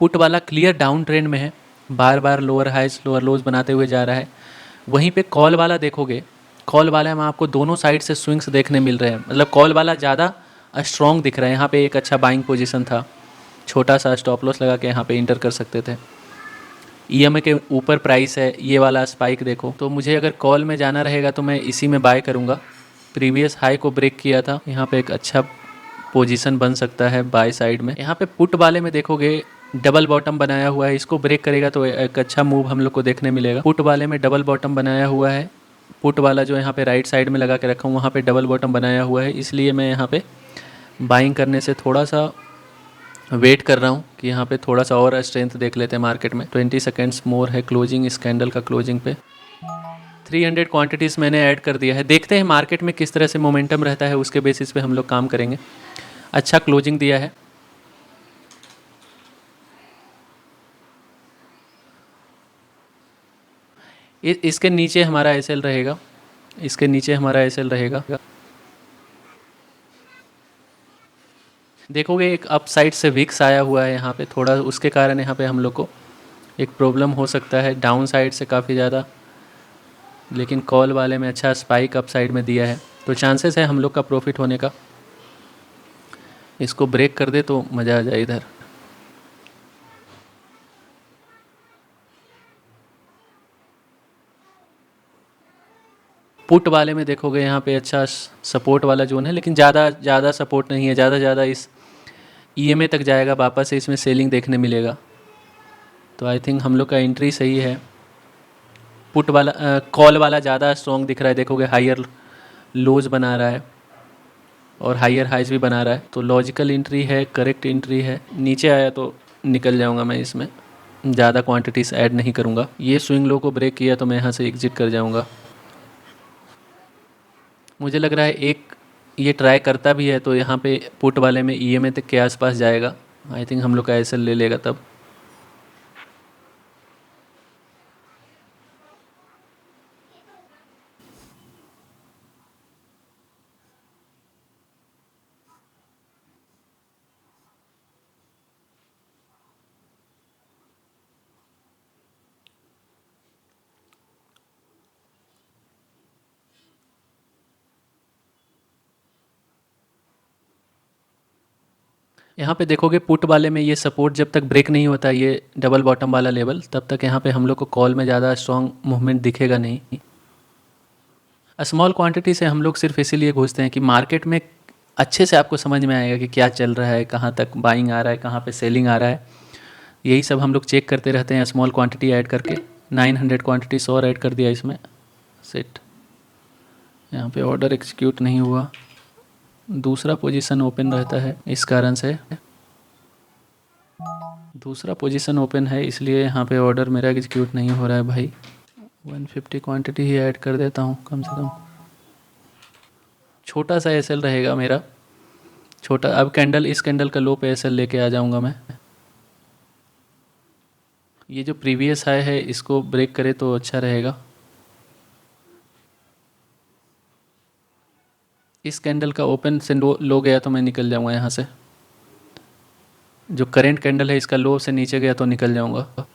Put वाला clear down trend में है, बार बार लोअर हाइज लोअर लोज बनाते हुए जा रहा है। वहीं पे कॉल वाला देखोगे, कॉल वाला में आपको दोनों साइड से स्विंग्स देखने मिल रहे हैं, मतलब कॉल वाला ज़्यादा स्ट्रॉन्ग दिख रहा है। यहाँ पे एक अच्छा बाइंग पोजीशन था, छोटा सा स्टॉप लॉस लगा के यहाँ पे इंटर कर सकते थे। ईएमए के ऊपर प्राइस है, ये वाला स्पाइक देखो। तो मुझे अगर कॉल में जाना रहेगा तो मैं इसी में बाय करूँगा। प्रीवियस हाई को ब्रेक किया था, यहाँ पे एक अच्छा पोजीशन बन सकता है बाय साइड में। यहाँ पे पुट वाले में देखोगे डबल बॉटम बनाया हुआ है, इसको ब्रेक करेगा तो एक अच्छा मूव हम लोग को देखने मिलेगा। पुट वाले में डबल बॉटम बनाया हुआ है, पुट वाला जो यहाँ पे राइट साइड में लगा के रखा हूँ वहाँ पे डबल बॉटम बनाया हुआ है, इसलिए मैं यहाँ पे बाइंग करने से थोड़ा सा वेट कर रहा हूँ कि यहाँ पे थोड़ा सा और स्ट्रेंथ देख लेते हैं मार्केट में। 20 सेकेंड्स मोर है क्लोजिंग, इस कैंडल का क्लोजिंग पे 300 क्वांटिटीज़ मैंने ऐड कर दिया है। देखते हैं मार्केट में किस तरह से मोमेंटम रहता है, उसके बेसिस पे हम लोग काम करेंगे। अच्छा क्लोजिंग दिया है। इसके नीचे हमारा एसएल रहेगा, इसके नीचे हमारा एसएल रहेगा। देखोगे एक अप साइड से विक्स आया हुआ है यहाँ पे, थोड़ा उसके कारण यहाँ पे हम लोग को एक प्रॉब्लम हो सकता है डाउन साइड से काफ़ी ज़्यादा, लेकिन कॉल वाले में अच्छा स्पाइक अप साइड में दिया है, तो चांसेस है हम लोग का प्रॉफिट होने का। इसको ब्रेक कर दे तो मज़ा आ जाए इधर। पुट वाले में देखोगे यहाँ पे अच्छा सपोर्ट वाला जोन है, लेकिन ज़्यादा सपोर्ट नहीं है, ज़्यादा इस ईएमए तक जाएगा, वापस से इसमें सेलिंग देखने मिलेगा। तो आई थिंक हम लोग का एंट्री सही है। पुट वाला कॉल वाला ज़्यादा स्ट्रॉन्ग दिख रहा है, देखोगे हायर लोज बना रहा है और हायर हाइज भी बना रहा है, तो लॉजिकल एंट्री है, करेक्ट एंट्री है। नीचे आया तो निकल जाऊंगा मैं, इसमें ज़्यादा क्वांटिटीज़ ऐड नहीं करूंगा। ये स्विंग लो को ब्रेक किया तो मैं यहाँ से एग्जिट कर जाऊंगा। मुझे लग रहा है एक ये ट्राई करता भी है तो यहाँ पे पुट वाले में ईएमए तक के आसपास जाएगा। आई थिंक हम लोग का एसएल ले लेगा तब। यहाँ पे देखोगे पुट वाले में ये सपोर्ट जब तक ब्रेक नहीं होता, ये डबल बॉटम वाला लेवल, तब तक यहाँ पे हम लोग को कॉल में ज़्यादा स्ट्रॉन्ग मूवमेंट दिखेगा नहीं। स्मॉल क्वांटिटी से हम लोग सिर्फ इसीलिए घुसते हैं कि मार्केट में अच्छे से आपको समझ में आएगा कि क्या चल रहा है, कहाँ तक बाइंग आ रहा है, कहाँ पे सेलिंग आ रहा है। यही सब हम लोग चेक करते रहते हैं स्मॉल क्वांटिटी ऐड करके। 900 क्वांटिटीज और ऐड कर दिया इसमें। सेट, यहाँ पे ऑर्डर एग्जीक्यूट नहीं हुआ, दूसरा पोजीशन ओपन रहता है, इस कारण से दूसरा पोजीशन ओपन है, इसलिए यहाँ पे ऑर्डर मेरा एग्जीक्यूट नहीं हो रहा है भाई। 150 क्वांटिटी ही ऐड कर देता हूँ कम से कम। छोटा सा एसएल रहेगा मेरा, छोटा। अब कैंडल, इस कैंडल का लो पे एसएल लेके आ जाऊँगा मैं। ये जो प्रीवियस हाई है इसको ब्रेक करे तो अच्छा रहेगा। इस कैंडल का ओपन से लो गया तो मैं निकल जाऊँगा यहाँ से। जो करेंट कैंडल है इसका लो से नीचे गया तो निकल जाऊँगा।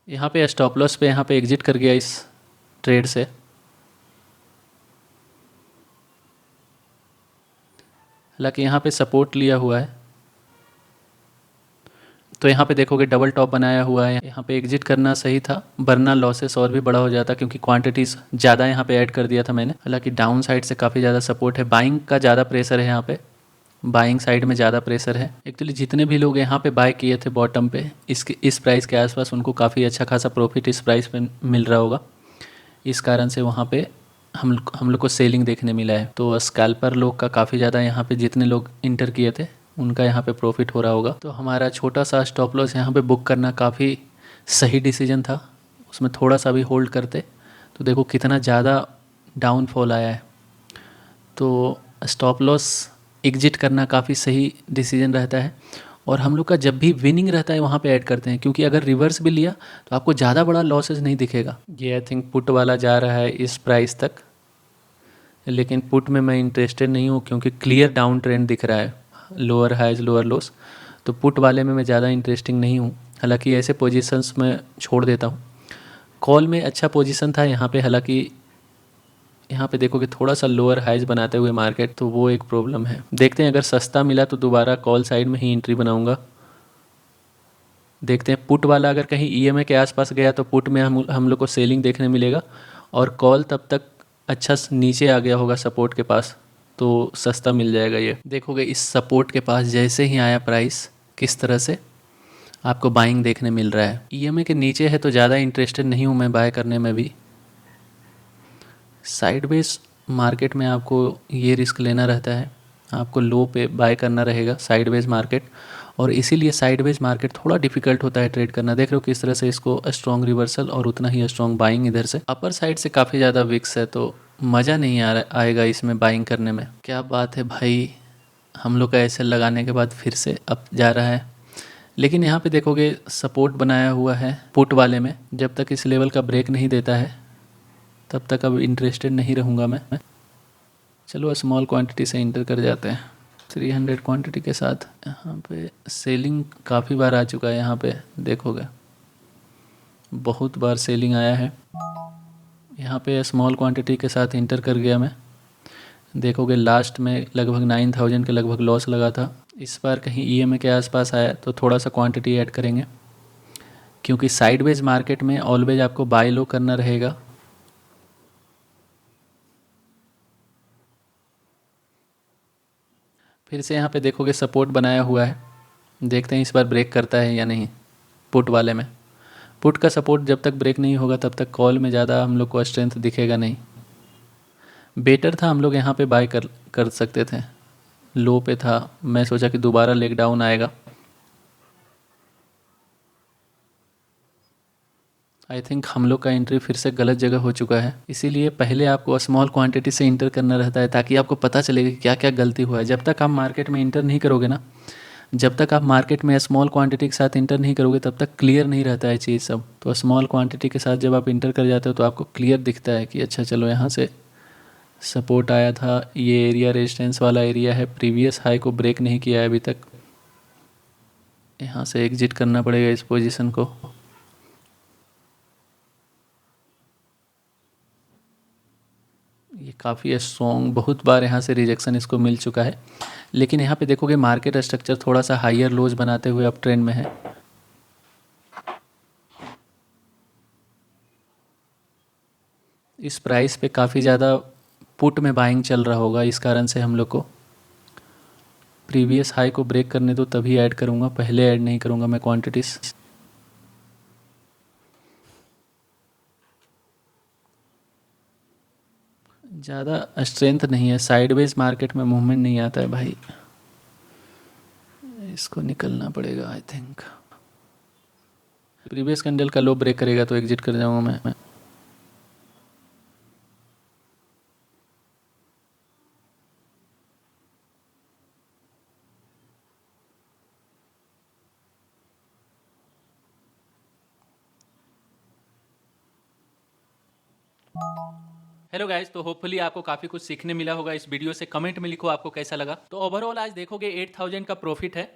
यहाँ पे स्टॉप लॉस पे यहाँ पे एग्जिट कर गया इस ट्रेड से। हालांकि यहाँ पे सपोर्ट लिया हुआ है, तो यहाँ पे देखोगे डबल टॉप बनाया हुआ है। यहाँ पे एग्जिट करना सही था, वरना लॉसेस और भी बड़ा हो जाता, क्योंकि क्वांटिटीज़ ज़्यादा यहाँ पे ऐड कर दिया था मैंने। हालांकि डाउन साइड से काफ़ी ज़्यादा सपोर्ट है, बाइंग का ज़्यादा प्रेशर है यहाँ पे, बाइंग साइड में ज़्यादा प्रेशर है। एक्चुअली जितने भी लोग यहाँ पे बाय किए थे बॉटम पे इस प्राइस के आसपास, उनको काफ़ी अच्छा खासा प्रॉफिट इस प्राइस पे मिल रहा होगा। इस कारण से वहाँ पे हम लोग को सेलिंग देखने मिला है। तो स्कैल्पर लोग का काफ़ी ज़्यादा यहाँ पे जितने लोग इंटर किए थे उनका यहाँ पे प्रॉफिट हो रहा होगा। तो हमारा छोटा सा स्टॉप लॉस यहाँ पे बुक करना काफ़ी सही डिसीजन था। उसमें थोड़ा सा भी होल्ड करते तो देखो कितना ज़्यादा डाउनफॉल आया है, तो स्टॉप लॉस एग्जिट करना काफ़ी सही डिसीजन रहता है। और हम लोग का जब भी विनिंग रहता है वहाँ पे ऐड करते हैं, क्योंकि अगर रिवर्स भी लिया तो आपको ज़्यादा बड़ा लॉसेस नहीं दिखेगा। ये आई थिंक पुट वाला जा रहा है इस प्राइस तक, लेकिन पुट में मैं इंटरेस्टेड नहीं हूँ क्योंकि क्लियर डाउन ट्रेंड दिख रहा है, लोअर हाइज लोअर लोस। तो पुट वाले में मैं ज़्यादा इंटरेस्टिंग नहीं हूँ, हालांकि ऐसे पोजीशंस में छोड़ देता हूँ। कॉल में अच्छा पोजीशन था यहाँ पे, हालांकि यहाँ पे देखोगे थोड़ा सा लोअर हाइज बनाते हुए मार्केट, तो वो एक प्रॉब्लम है। देखते हैं, अगर सस्ता मिला तो दोबारा कॉल साइड में ही एंट्री बनाऊंगा। देखते हैं पुट वाला अगर कहीं ईएमए के आसपास गया तो पुट में हम लोग को सेलिंग देखने मिलेगा, और कॉल तब तक अच्छा नीचे आ गया होगा सपोर्ट के पास, तो सस्ता मिल जाएगा। ये देखोगे इस सपोर्ट के पास जैसे ही आया प्राइस, किस तरह से आपको बाइंग देखने मिल रहा है। ईएमए के नीचे है तो ज़्यादा इंटरेस्टेड नहीं हूँ मैं बाय करने में भी। साइडवेज मार्केट में आपको ये रिस्क लेना रहता है, आपको लो पे बाय करना रहेगा साइडवेज मार्केट, और इसीलिए साइडवेज मार्केट थोड़ा डिफिकल्ट होता है ट्रेड करना। देख रहे हो किस तरह से इसको स्ट्रॉन्ग रिवर्सल और उतना ही स्ट्रॉन्ग बाइंग इधर से। अपर साइड से काफ़ी ज़्यादा विक्स है, तो मज़ा नहीं आएगा इसमें बाइंग करने में। क्या बात है भाई, हम लोग का ऐसे लगाने के बाद फिर से अप जा रहा है। लेकिन यहाँ पे देखोगे सपोर्ट बनाया हुआ है पुट वाले में, जब तक इस लेवल का ब्रेक नहीं देता है तब तक अब इंटरेस्टेड नहीं रहूँगा मैं। चलो स्मॉल क्वांटिटी से इंटर कर जाते हैं 300 क्वांटिटी के साथ। यहाँ पे सेलिंग काफ़ी बार आ चुका है, यहाँ पे देखोगे बहुत बार सेलिंग आया है। यहाँ पे स्मॉल क्वांटिटी के साथ इंटर कर गया मैं। देखोगे लास्ट में लगभग 9000 के लगभग लॉस लगा था। इस बार कहीं ईएमए के आसपास आया तो थोड़ा सा क्वांटिटी ऐड करेंगे, क्योंकि साइडवेज मार्केट में ऑलवेज आपको बाय लो करना रहेगा। फिर से यहाँ पे देखोगे सपोर्ट बनाया हुआ है, देखते हैं इस बार ब्रेक करता है या नहीं। पुट वाले में पुट का सपोर्ट जब तक ब्रेक नहीं होगा तब तक कॉल में ज़्यादा हम लोग को स्ट्रेंथ दिखेगा नहीं। बेटर था हम लोग यहाँ पे बाय कर सकते थे, लो पे था, मैं सोचा कि दोबारा लेग डाउन आएगा। आई थिंक हम लोग का एंट्री फिर से गलत जगह हो चुका है, इसीलिए पहले आपको स्मॉल क्वांटिटी से इंटर करना रहता है, ताकि आपको पता चलेगा कि क्या क्या गलती हुआ है। जब तक आप मार्केट में इंटर नहीं करोगे ना, जब तक आप मार्केट में स्मॉल क्वांटिटी के साथ इंटर नहीं करोगे तब तक क्लियर नहीं रहता है चीज़ सब। तो स्मॉल क्वांटिटी के साथ जब आप इंटर कर जाते हो तो आपको क्लियर दिखता है कि अच्छा चलो यहाँ से सपोर्ट आया था, ये एरिया रेजिस्टेंस वाला एरिया है, प्रीवियस हाई को ब्रेक नहीं किया है अभी तक, यहाँ से एग्जिट करना पड़ेगा इस पोजीशन को। ये काफ़ी स्ट्रॉन्ग, बहुत बार यहाँ से रिजेक्शन इसको मिल चुका है, लेकिन यहाँ पे देखोगे मार्केट स्ट्रक्चर थोड़ा सा हायर लोज बनाते हुए अप ट्रेंड में है। इस प्राइस पे काफ़ी ज़्यादा पुट में बाइंग चल रहा होगा, इस कारण से हम लोग को प्रीवियस हाई को ब्रेक करने दो तभी ऐड करूँगा, पहले ऐड नहीं करूँगा मैं क्वांटिटीज़। ज़्यादा स्ट्रेंथ नहीं है, साइडवेज मार्केट में मूवमेंट नहीं आता है भाई, इसको निकलना पड़ेगा आई थिंक। प्रीवियस कैंडल का लो ब्रेक करेगा तो एग्जिट कर जाऊँगा मैं। हेलो गाइस, तो होपफुली आपको काफ़ी कुछ सीखने मिला होगा इस वीडियो से। कमेंट में लिखो आपको कैसा लगा। तो ओवरऑल आज देखोगे 8000 का प्रॉफिट है,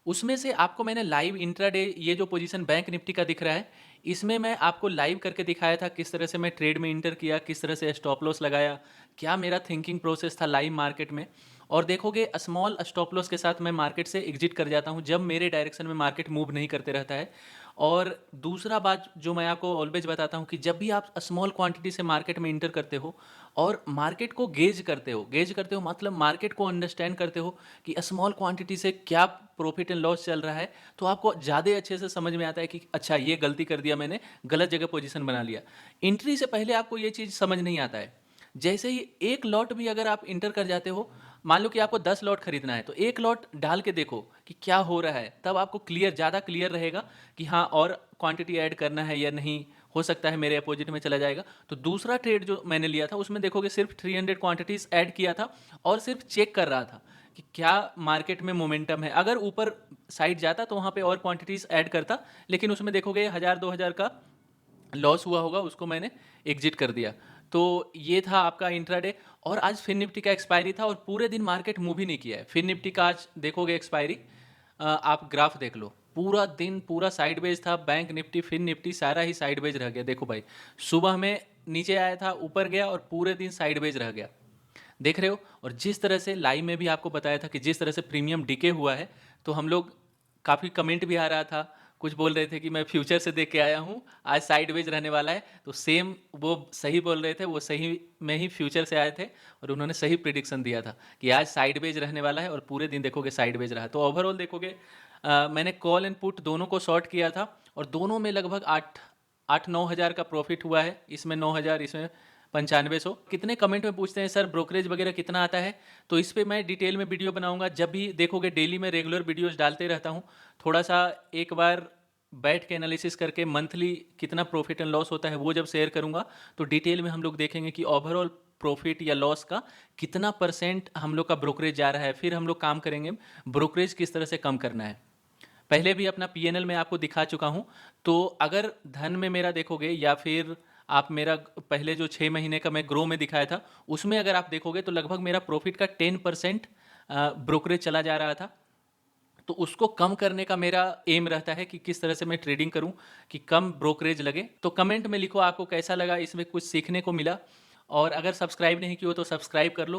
उसमें से आपको मैंने लाइव इंट्राडे ये जो पोजीशन बैंक निफ्टी का दिख रहा है, इसमें मैं आपको लाइव करके दिखाया था किस तरह से मैं ट्रेड में इंटर किया, किस तरह से स्टॉप लॉस लगाया, क्या मेरा थिंकिंग प्रोसेस था लाइव मार्केट में। और देखोगे स्मॉल स्टॉप लॉस के साथ मैं मार्केट से एग्जिट कर जाता हूं जब मेरे डायरेक्शन में मार्केट मूव नहीं करते रहता है। और दूसरा बात जो मैं आपको ऑलवेज बताता हूं कि जब भी आप स्मॉल क्वांटिटी से मार्केट में इंटर करते हो और मार्केट को गेज करते हो मतलब मार्केट को अंडरस्टैंड करते हो कि स्मॉल क्वांटिटी से क्या प्रॉफिट एंड लॉस चल रहा है, तो आपको ज़्यादा अच्छे से समझ में आता है कि अच्छा ये गलती कर दिया मैंने, गलत जगह पोजीशन बना लिया। एंट्री से पहले आपको ये चीज़ समझ नहीं आता है। जैसे ही एक लॉट भी अगर आप इंटर कर जाते हो, मान लो कि आपको 10 लॉट खरीदना है तो एक लॉट डाल के देखो कि क्या हो रहा है, तब आपको ज़्यादा क्लियर रहेगा कि हाँ और क्वांटिटी ऐड करना है या नहीं, हो सकता है मेरे अपोजिट में चला जाएगा। तो दूसरा ट्रेड जो मैंने लिया था उसमें देखोगे सिर्फ 300 क्वांटिटीज़ ऐड किया था और सिर्फ चेक कर रहा था कि क्या मार्केट में मोमेंटम है। अगर ऊपर साइड जाता तो वहाँ पे और क्वांटिटीज़ ऐड करता, लेकिन उसमें देखोगे 1000-2000 का लॉस हुआ होगा, उसको मैंने एग्जिट कर दिया। तो ये था आपका इंट्राडे। और आज फिन निफ्टी का एक्सपायरी था और पूरे दिन मार्केट मूव ही नहीं किया है। फिन निफ्टी का आज देखोगे एक्सपायरी, आप ग्राफ देख लो, पूरा दिन पूरा साइडवेज था। बैंक निफ्टी फिन निफ्टी सारा ही साइडवेज रह गया। देखो भाई, सुबह में नीचे आया था, ऊपर गया और पूरे दिन साइडवेज रह गया। देख रहे हो। और जिस तरह से लाइव में भी आपको बताया था कि जिस तरह से प्रीमियम डिके हुआ है, तो हम लोग काफ़ी कमेंट भी आ रहा था, कुछ बोल रहे थे कि मैं फ्यूचर से देख के आया हूँ, आज साइडवेज रहने वाला है। तो सेम वो सही बोल रहे थे, वो सही में ही फ्यूचर से आए थे और उन्होंने सही प्रिडिक्शन दिया था कि आज साइडवेज रहने वाला है और पूरे दिन देखोगे साइडवेज रहा। तो ओवरऑल देखोगे मैंने कॉल एंड पुट दोनों को शॉर्ट किया था और दोनों में लगभग 8-9 हज़ार का प्रॉफिट हुआ है। इसमें 9 हज़ार, इसमें 9500। कितने कमेंट में पूछते हैं सर ब्रोकरेज वगैरह कितना आता है, तो इस पे मैं डिटेल में वीडियो बनाऊंगा। जब भी देखोगे डेली में रेगुलर वीडियोस डालते रहता हूँ। थोड़ा सा एक बार बैठ के एनालिसिस करके मंथली कितना प्रॉफिट एंड लॉस होता है वो जब शेयर करूँगा तो डिटेल में हम लोग देखेंगे कि ओवरऑल प्रॉफिट या लॉस का कितना % हम लोग का ब्रोकरेज जा रहा है। फिर हम लोग काम करेंगे ब्रोकरेज किस तरह से कम करना है। पहले भी अपना पीएनएल में आपको दिखा चुका हूँ। तो अगर धन में मेरा देखोगे या फिर आप मेरा पहले जो 6 महीने का मैं ग्रो में दिखाया था उसमें अगर आप देखोगे तो लगभग मेरा प्रॉफिट का 10% ब्रोकरेज चला जा रहा था। तो उसको कम करने का मेरा एम रहता है कि किस तरह से मैं ट्रेडिंग करूं कि कम ब्रोकरेज लगे। तो कमेंट में लिखो आपको कैसा लगा, इसमें कुछ सीखने को मिला। और अगर सब्सक्राइब नहीं किया हो तो सब्सक्राइब कर लो,